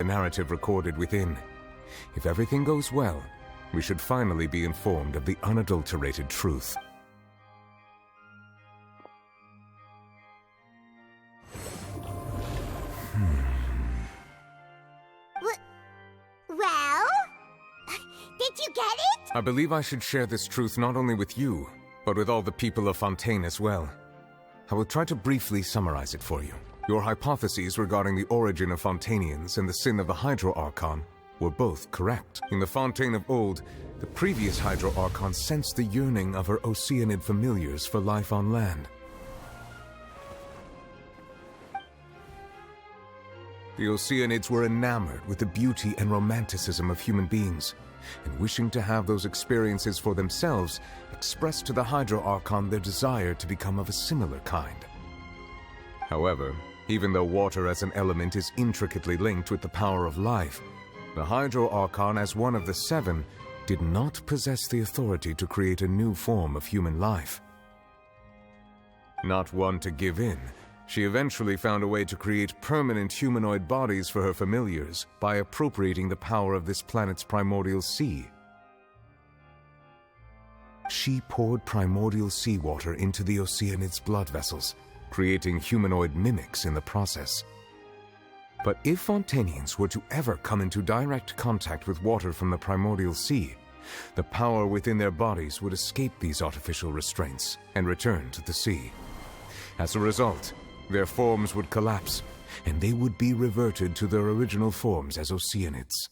narrative recorded within. If everything goes well, we should finally be informed of the unadulterated truth. Well? Did you get it? I believe I should share this truth not only with you, but with all the people of Fontaine as well. I will try to briefly summarize it for you. Your hypotheses regarding the origin of Fontainians and the sin of the Hydro Archon were both correct. In the Fontaine of old, the previous Hydro Archon sensed the yearning of her Oceanid familiars for life on land. The Oceanids were enamored with the beauty and romanticism of human beings, and wishing to have those experiences for themselves, expressed to the Hydro Archon their desire to become of a similar kind. However, even though water as an element is intricately linked with the power of life, the Hydro Archon, as one of the seven, did not possess the authority to create a new form of human life. Not one to give in, she eventually found a way to create permanent humanoid bodies for her familiars by appropriating the power of this planet's primordial sea. She poured primordial seawater into the Oceanids' blood vessels, creating humanoid mimics in the process. But if Fontainians were to ever come into direct contact with water from the primordial sea, the power within their bodies would escape these artificial restraints and return to the sea. As a result, their forms would collapse, and they would be reverted to their original forms as Oceanids.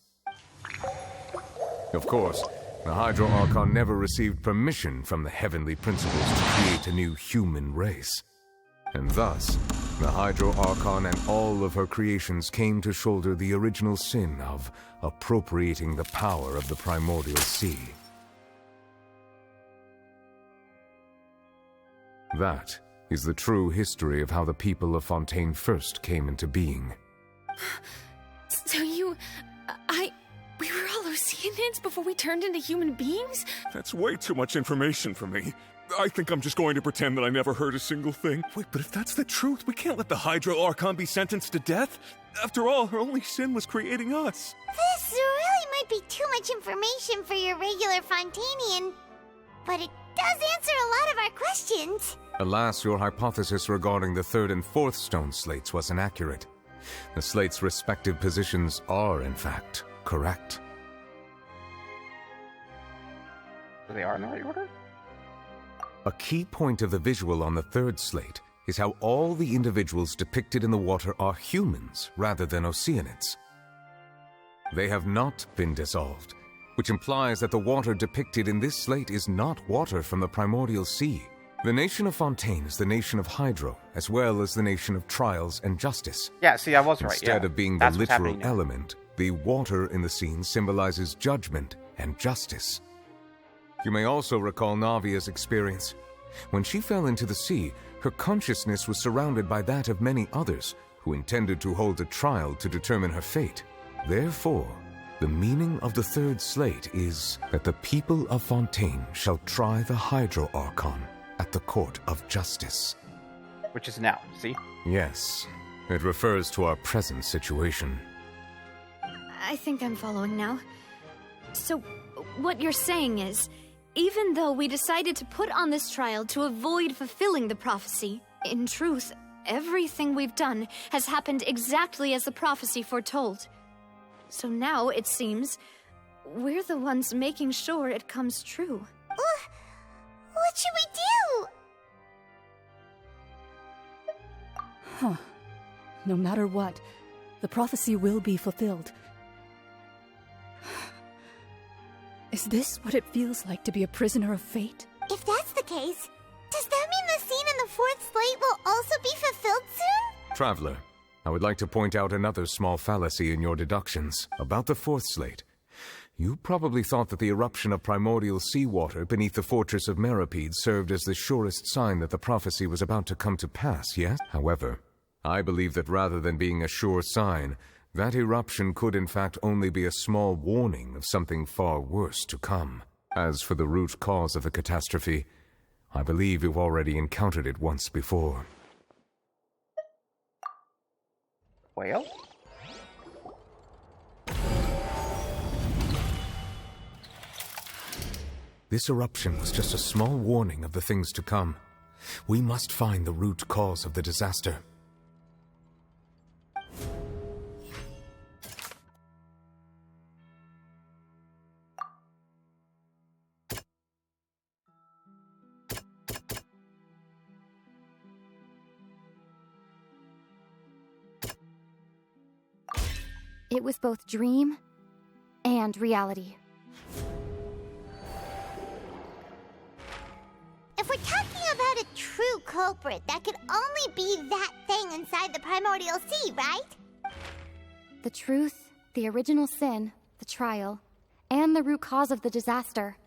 Of course, the Hydro Archon never received permission from the heavenly principles to create a new human race. And thus, the Hydro Archon and all of her creations came to shoulder the original sin of appropriating the power of the primordial sea. That is the true history of how the people of Fontaine first came into being. So we were all Oceanids before we turned into human beings? That's way too much information for me. I think I'm just going to pretend that I never heard a single thing. Wait, but if that's the truth, we can't let the Hydro Archon be sentenced to death. After all, her only sin was creating us. This really might be too much information for your regular Fontainian, but it does answer a lot of our questions. Alas, your hypothesis regarding the third and fourth stone slates was inaccurate. The slates' respective positions are, in fact, correct. They are in the right order? A key point of the visual on the third slate is how all the individuals depicted in the water are humans rather than Oceanids. They have not been dissolved, which implies that the water depicted in this slate is not water from the primordial sea. The nation of Fontaine is the nation of Hydro, as well as the nation of trials and justice. Yeah, see, I was right. Instead yeah. of being the That's what's literal happening now. element, the water in the scene symbolizes judgment and justice. You may also recall Navia's experience. When she fell into the sea, her consciousness was surrounded by that of many others who intended to hold a trial to determine her fate. Therefore, the meaning of the third slate is that the people of Fontaine shall try the Hydro Archon at the court of justice. Which is now, see? Yes, it refers to our present situation. I think I'm following now. So, what you're saying is, even though we decided to put on this trial to avoid fulfilling the prophecy, in truth, everything we've done has happened exactly as the prophecy foretold. So now, it seems, we're the ones making sure it comes true. What should we do? Huh. No matter what, the prophecy will be fulfilled. Is this what it feels like to be a prisoner of fate? If that's the case, does that mean the scene in the fourth slate will also be fulfilled soon? Traveler, I would like to point out another small fallacy in your deductions about the fourth slate. You probably thought that the eruption of primordial seawater beneath the fortress of Meripede served as the surest sign that the prophecy was about to come to pass, yes? However, I believe that rather than being a sure sign, that eruption could in fact only be a small warning of something far worse to come. As for the root cause of the catastrophe, I believe you've already encountered it once before. Well? This eruption was just a small warning of the things to come. We must find the root cause of the disaster. It was both dream and reality. If we're talking about a true culprit, that could only be that thing inside the primordial sea, right? The truth, the original sin, the trial, and the root cause of the disaster.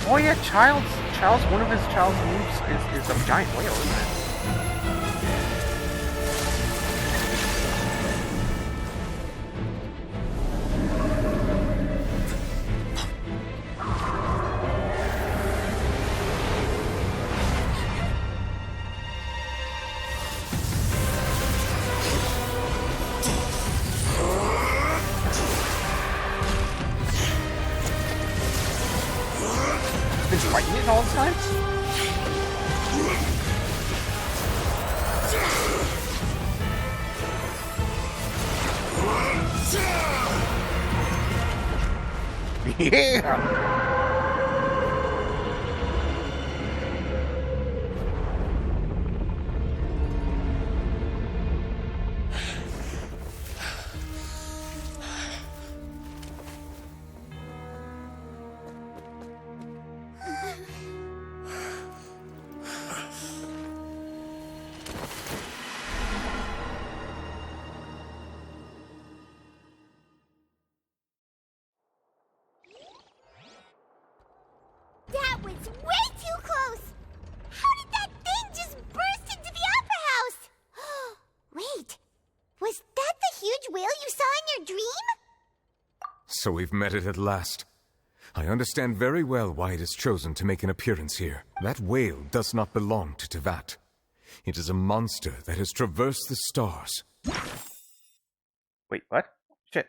Oh yeah, one of his child's moves is a giant whale, isn't it? Been fighting it all the time? Yeah! That was way too close! How did that thing just burst into the Opera House? Wait, was that the huge whale you saw in your dream? So we've met it at last. I understand very well why it has chosen to make an appearance here. That whale does not belong to Tevat. It is a monster that has traversed the stars. Wait, what? Shit.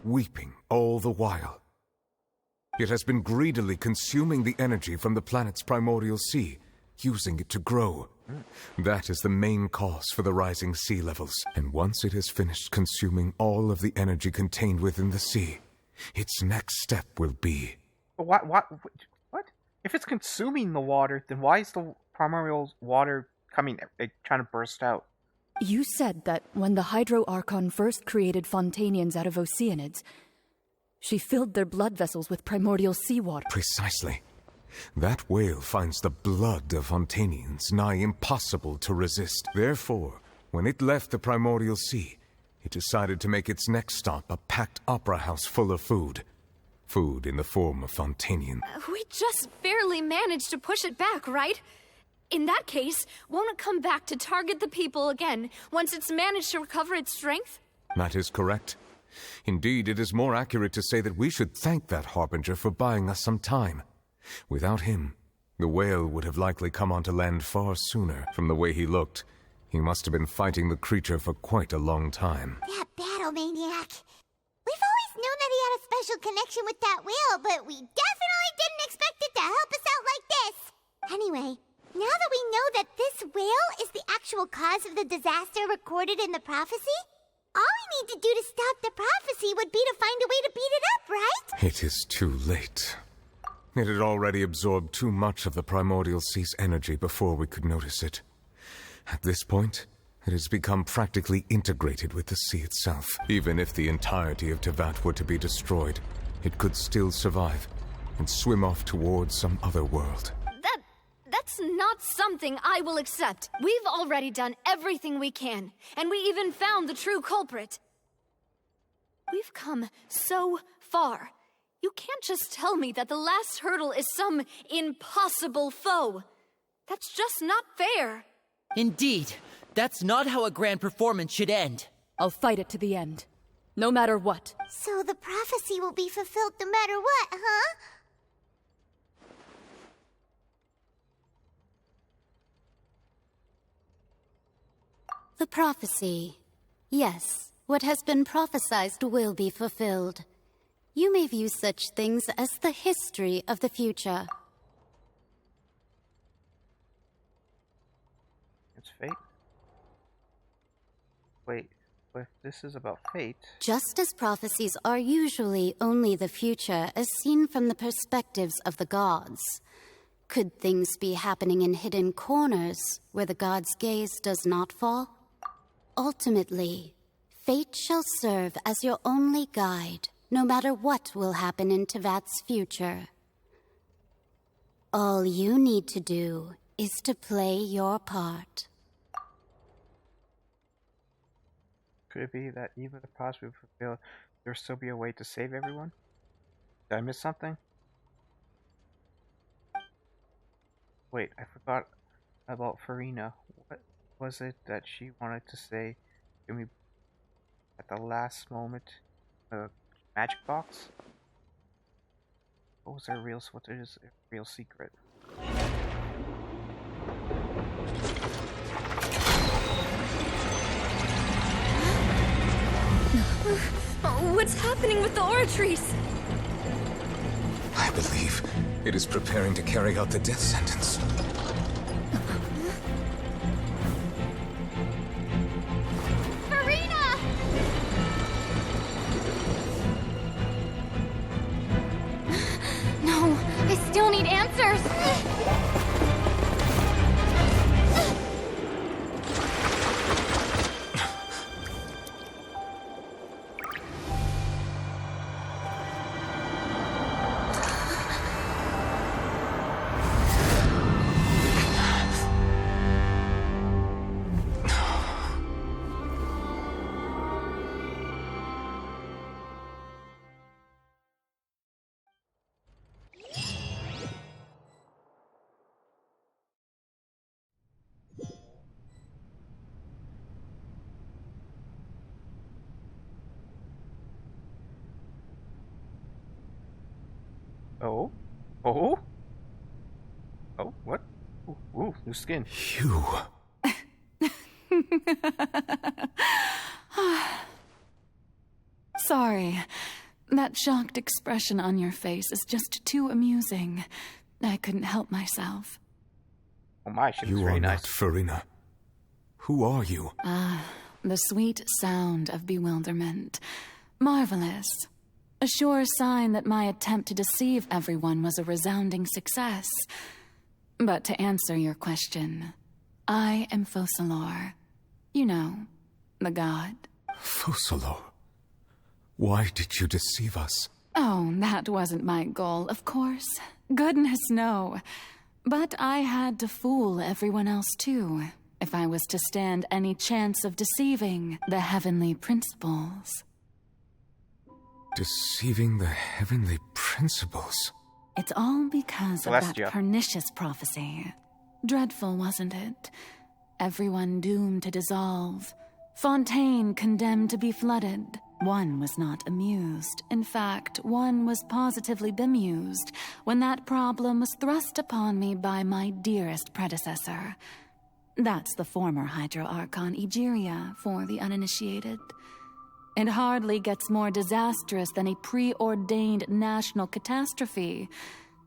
Weeping all the while. It has been greedily consuming the energy from the planet's primordial sea, using it to grow. That is the main cause for the rising sea levels. And once it has finished consuming all of the energy contained within the sea, its next step will be... What? If it's consuming the water, then why is the primordial water trying to burst out? You said that when the Hydro Archon first created Fontanians out of Oceanids, she filled their blood vessels with primordial seawater. Precisely. That whale finds the blood of Fontanians nigh impossible to resist. Therefore, when it left the primordial sea, it decided to make its next stop a packed opera house full of food. Food in the form of Fontanian. We just barely managed to push it back, right? In that case, won't it come back to target the people again once it's managed to recover its strength? That is correct. Indeed, it is more accurate to say that we should thank that Harbinger for buying us some time. Without him, the whale would have likely come onto land far sooner. From the way he looked, he must have been fighting the creature for quite a long time. That battle maniac. We've always known that he had a special connection with that whale, but we definitely didn't expect it to help us out like this. Anyway, now that we know that this whale is the actual cause of the disaster recorded in the prophecy, all we need to do to stop the prophecy would be to find a way to beat it up, right? It is too late. It had already absorbed too much of the primordial sea's energy before we could notice it. At this point, it has become practically integrated with the sea itself. Even if the entirety of Tevat were to be destroyed, it could still survive and swim off towards some other world. That's not something I will accept. We've already done everything we can, and we even found the true culprit. We've come so far. You can't just tell me that the last hurdle is some impossible foe. That's just not fair. Indeed, that's not how a grand performance should end. I'll fight it to the end, no matter what. So the prophecy will be fulfilled no matter what, huh? The prophecy. Yes, what has been prophesied will be fulfilled. You may view such things as the history of the future. It's fate. Wait, if this is about fate... Just as prophecies are usually only the future as seen from the perspectives of the gods, could things be happening in hidden corners where the gods' gaze does not fall? Ultimately, fate shall serve as your only guide, no matter what will happen in Tevat's future. All you need to do is to play your part. Could it be that even if possibly fulfilled, there'll still be a way to save everyone? Did I miss something? Wait, I forgot about Farina. What was it that she wanted to say to me at the last moment? The magic box? What is her real secret? What's happening with the oratories? I believe it is preparing to carry out the death sentence. Farina! No, I still need answers. Oh? Oh? Oh, what? Ooh, new skin. You... Sorry. That shocked expression on your face is just too amusing. I couldn't help myself. Oh my, she looks You very are nice. not Farina. Who are you? The sweet sound of bewilderment. Marvelous. A sure sign that my attempt to deceive everyone was a resounding success. But to answer your question, I am Focalor. You know, the god. Focalor. Why did you deceive us? Oh, that wasn't my goal, of course. Goodness, no. But I had to fool everyone else, too, if I was to stand any chance of deceiving the heavenly principles. Deceiving the heavenly principles? It's all because of Celestia. that pernicious prophecy. Dreadful, wasn't it? Everyone doomed to dissolve. Fontaine condemned to be flooded. One was not amused. In fact, one was positively bemused when that problem was thrust upon me by my dearest predecessor. That's the former Hydro Archon Egeria, for the uninitiated. It hardly gets more disastrous than a preordained national catastrophe.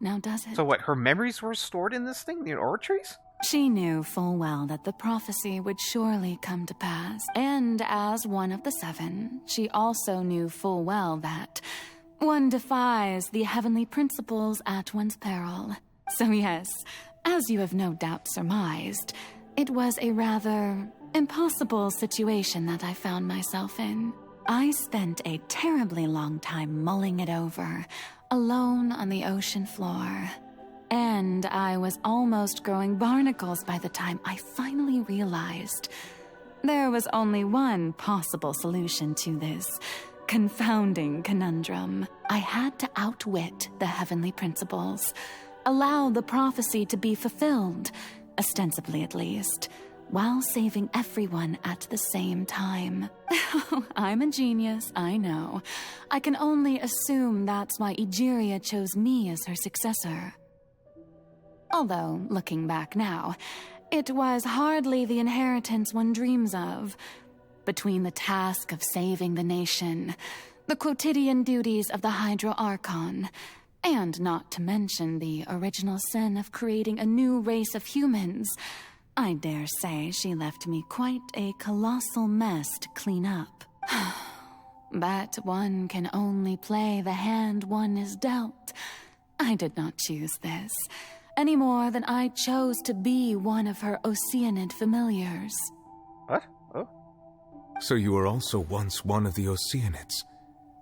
Now does it? So what, her memories were stored in this thing? The oratories? She knew full well that the prophecy would surely come to pass, and as one of the seven, she also knew full well that one defies the heavenly principles at one's peril. So yes, as you have no doubt surmised, it was a rather impossible situation that I found myself in. I spent a terribly long time mulling it over, alone on the ocean floor. And I was almost growing barnacles by the time I finally realized there was only one possible solution to this confounding conundrum. I had to outwit the heavenly principles, allow the prophecy to be fulfilled, ostensibly at least, while saving everyone at the same time. I'm a genius, I know. I can only assume that's why Egeria chose me as her successor. Although, looking back now, it was hardly the inheritance one dreams of. Between the task of saving the nation, the quotidian duties of the Hydro Archon, and not to mention the original sin of creating a new race of humans, I dare say she left me quite a colossal mess to clean up. But one can only play the hand one is dealt. I did not choose this, any more than I chose to be one of her Oceanid familiars. What? Oh? So you were also once one of the Oceanids,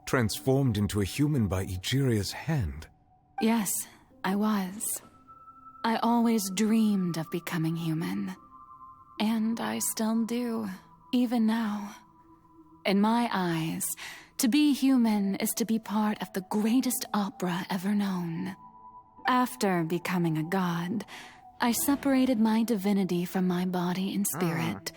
transformed into a human by Egeria's hand. Yes, I was. I always dreamed of becoming human. And I still do, even now. In my eyes, to be human is to be part of the greatest opera ever known. After becoming a god, I separated my divinity from my body and spirit,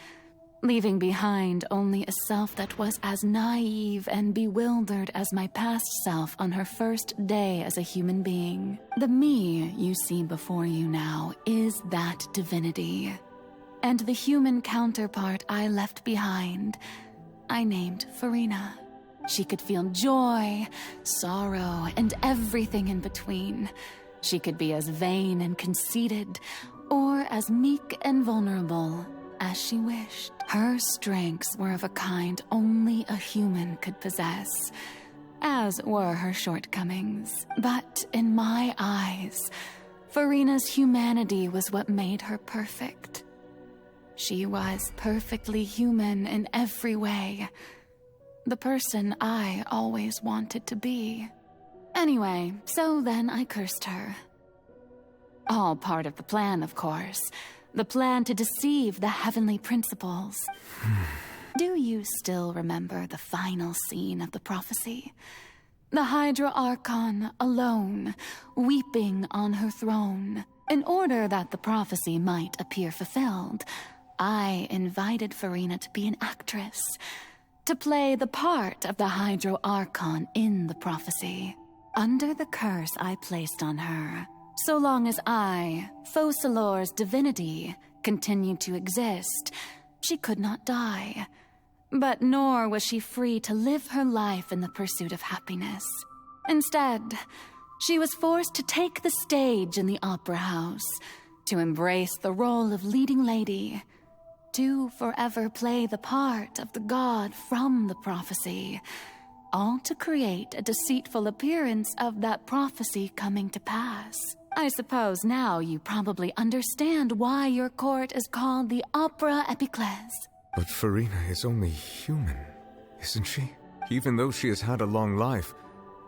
leaving behind only a self that was as naive and bewildered as my past self on her first day as a human being. The me you see before you now is that divinity. And the human counterpart I left behind, I named Farina. She could feel joy, sorrow, and everything in between. She could be as vain and conceited, or as meek and vulnerable as she wished. Her strengths were of a kind only a human could possess, as were her shortcomings. But in my eyes, Farina's humanity was what made her perfect. She was perfectly human in every way. The person I always wanted to be. Anyway, so then I cursed her. All part of the plan, of course. The plan to deceive the heavenly principles. Do you still remember the final scene of the prophecy? The Hydra Archon alone, weeping on her throne. In order that the prophecy might appear fulfilled, I invited Farina to be an actress, to play the part of the Hydro Archon in the prophecy. Under the curse I placed on her, so long as I, Focalor's divinity, continued to exist, she could not die. But nor was she free to live her life in the pursuit of happiness. Instead, she was forced to take the stage in the opera house, to embrace the role of leading lady, to forever play the part of the god from the prophecy, all to create a deceitful appearance of that prophecy coming to pass. I suppose now you probably understand why your court is called the Opera Epiclese. But Farina is only human, isn't she? Even though she has had a long life,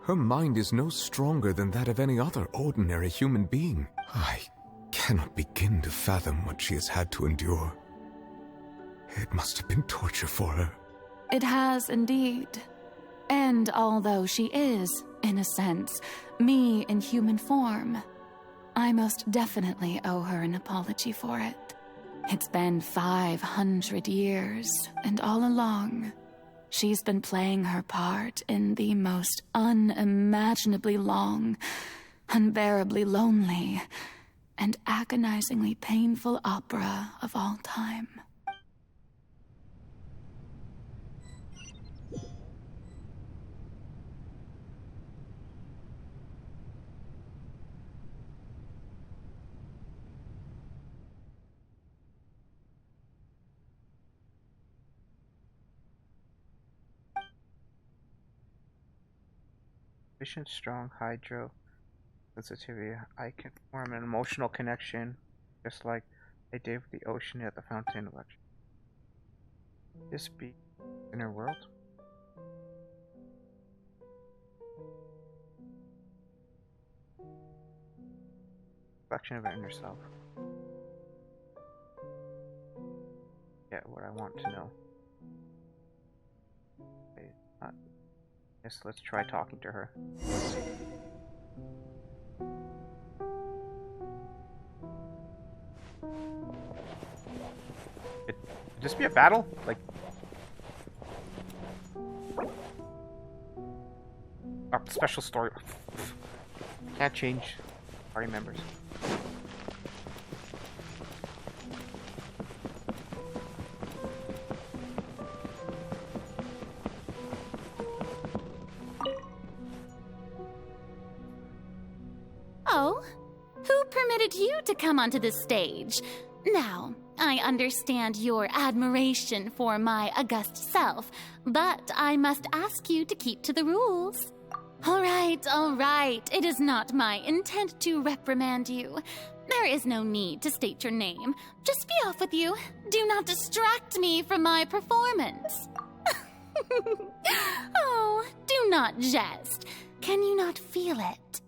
her mind is no stronger than that of any other ordinary human being. I cannot begin to fathom what she has had to endure. It must have been torture for her. It has indeed. And although she is, in a sense, me in human form, I most definitely owe her an apology for it. It's been 500 years, and all along, she's been playing her part in the most unimaginably long, unbearably lonely, and agonizingly painful opera of all time. Sufficient strong hydro sensitivity. I can form an emotional connection, just like I did with the ocean at the fountain of electricity. This be inner world? Reflection of inner self. Get what I want to know. Okay, guess let's try talking to her. Could this be a battle? Like, special story. Can't change party members. Oh, who permitted you to come onto this stage? Now, I understand your admiration for my august self, but I must ask you to keep to the rules. All right. It is not my intent to reprimand you. There is no need to state your name. Just be off with you. Do not distract me from my performance. Oh, do not jest. Can you not feel it?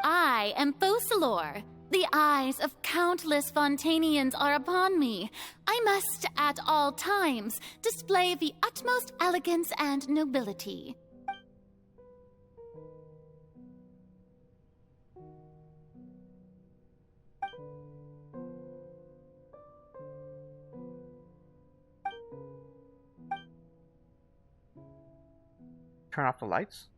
I am Focalor. The eyes of countless Fontanians are upon me. I must, at all times, display the utmost elegance and nobility. Turn off the lights?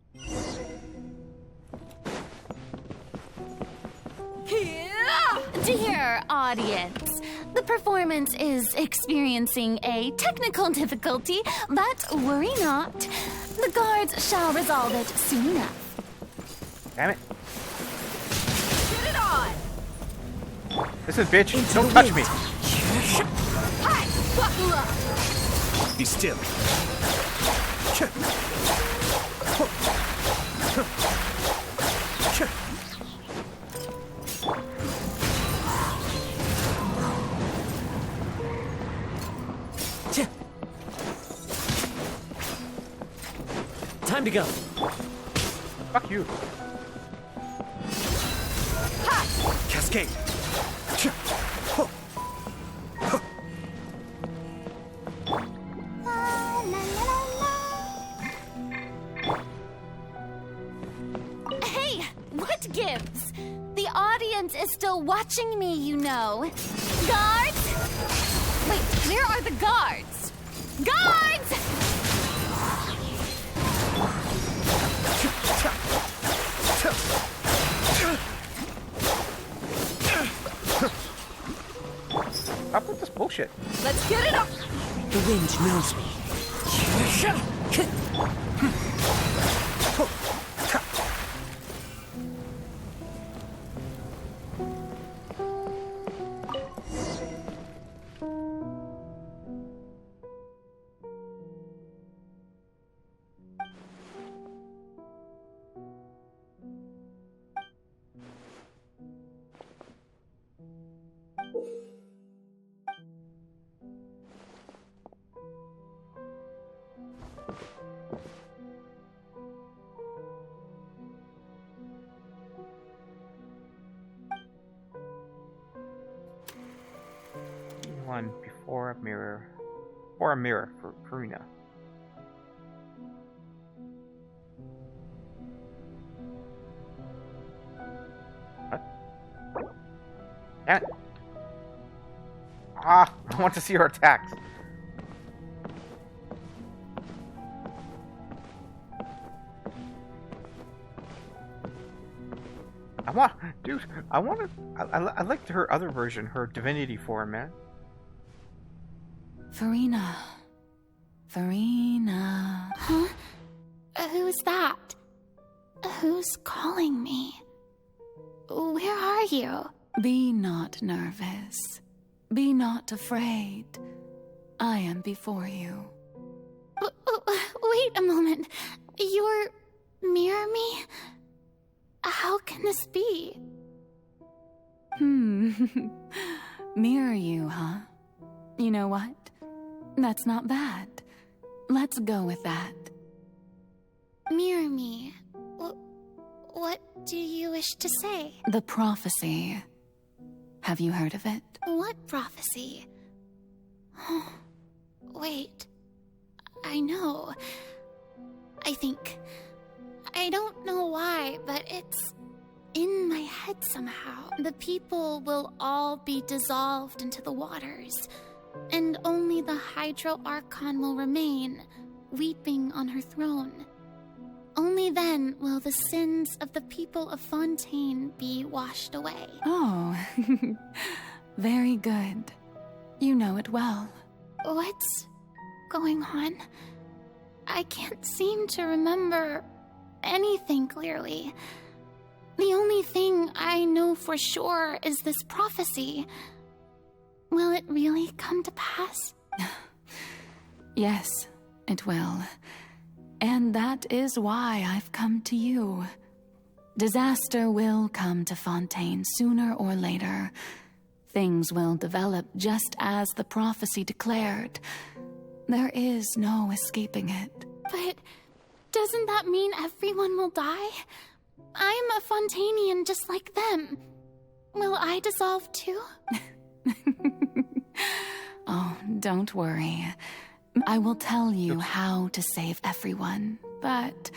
Dear audience, the performance is experiencing a technical difficulty, but worry not. The guards shall resolve it soon enough. Damn it. Get it on! Listen, bitch, don't touch me. Be still. Time to go. Fuck you. Cascade. Hey, what gives? The audience is still watching me, you know. Guards? Wait, where are the guards? Guards! Stop with this bullshit. Let's get it up! The wind knows me. One before a mirror. Or a mirror for Karina. What? Damn it. Ah, I want to see her attacks. I liked her other version, her divinity form, man. Farina. Huh? Who's that? Who's calling me? Where are you? Be not nervous. Be not afraid. I am before you. Wait a moment. You're mirror me? How can this be? Mirror you, huh? You know what? That's not bad. Let's go with that. Mirror me. What do you wish to say? The prophecy. Have you heard of it? What prophecy? Wait. I know. I think... I don't know why, but it's in my head somehow. The people will all be dissolved into the waters, and only the Hydro Archon will remain, weeping on her throne. Only then will the sins of the people of Fontaine be washed away. Oh, very good. You know it well. What's going on? I can't seem to remember anything clearly. The only thing I know for sure is this prophecy. Will it really come to pass? Yes, it will. And that is why I've come to you. Disaster will come to Fontaine sooner or later. Things will develop just as the prophecy declared. There is no escaping it. But doesn't that mean everyone will die? I'm a Fontainian just like them. Will I dissolve too? Oh, don't worry. I will tell you how to save everyone, but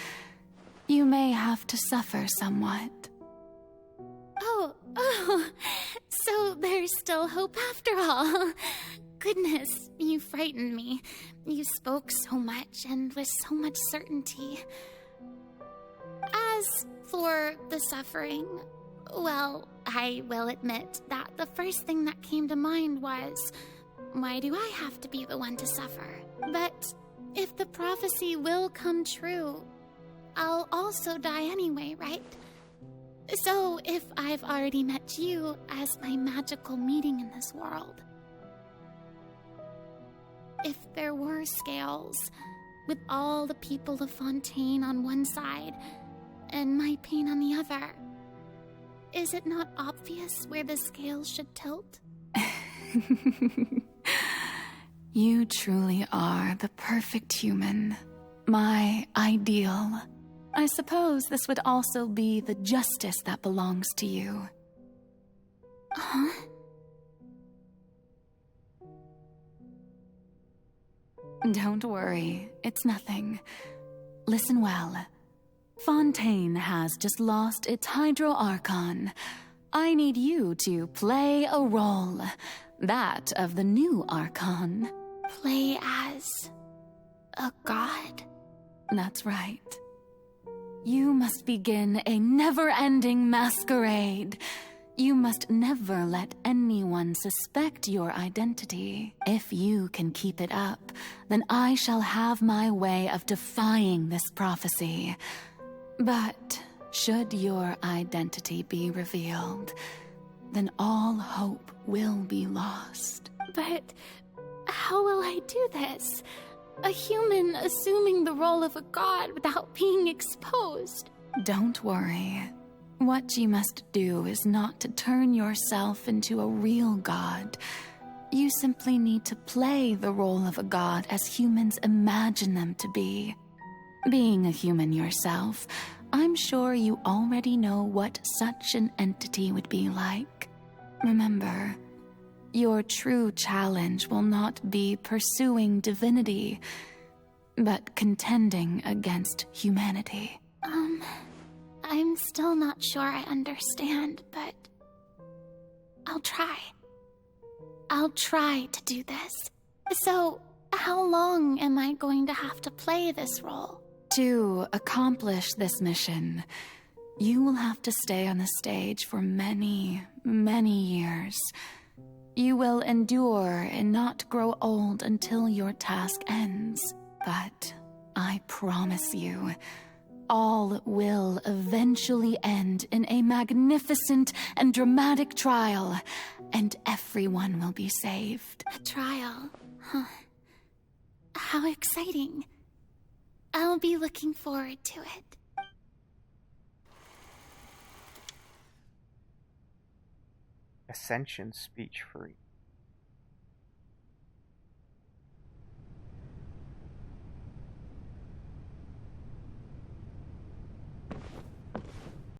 you may have to suffer somewhat. Oh, so there's still hope after all. Goodness, you frightened me. You spoke so much and with so much certainty. As for the suffering, well, I will admit that the first thing that came to mind was, why do I have to be the one to suffer? But if the prophecy will come true, I'll also die anyway, right? So if I've already met you as my magical meeting in this world, if there were scales, with all the people of Fontaine on one side, and my pain on the other, is it not obvious where the scales should tilt? You truly are the perfect human. My ideal. I suppose this would also be the justice that belongs to you. Huh? Don't worry, it's nothing. Listen well. Fontaine has just lost its Hydro Archon. I need you to play a role. That of the new Archon. Play as a god? That's right. You must begin a never-ending masquerade. You must never let anyone suspect your identity. If you can keep it up, then I shall have my way of defying this prophecy. But should your identity be revealed, then all hope will be lost. But how will I do this? A human assuming the role of a god without being exposed. Don't worry. What you must do is not to turn yourself into a real god. You simply need to play the role of a god as humans imagine them to be. Being a human yourself, I'm sure you already know what such an entity would be like. Remember, your true challenge will not be pursuing divinity, but contending against humanity. I'm still not sure I understand, but I'll try. I'll try to do this. So, how long am I going to have to play this role? To accomplish this mission, you will have to stay on the stage for many, many years. You will endure and not grow old until your task ends. But I promise you, all will eventually end in a magnificent and dramatic trial, and everyone will be saved. A trial? Huh. How exciting. I'll be looking forward to it. Ascension speech for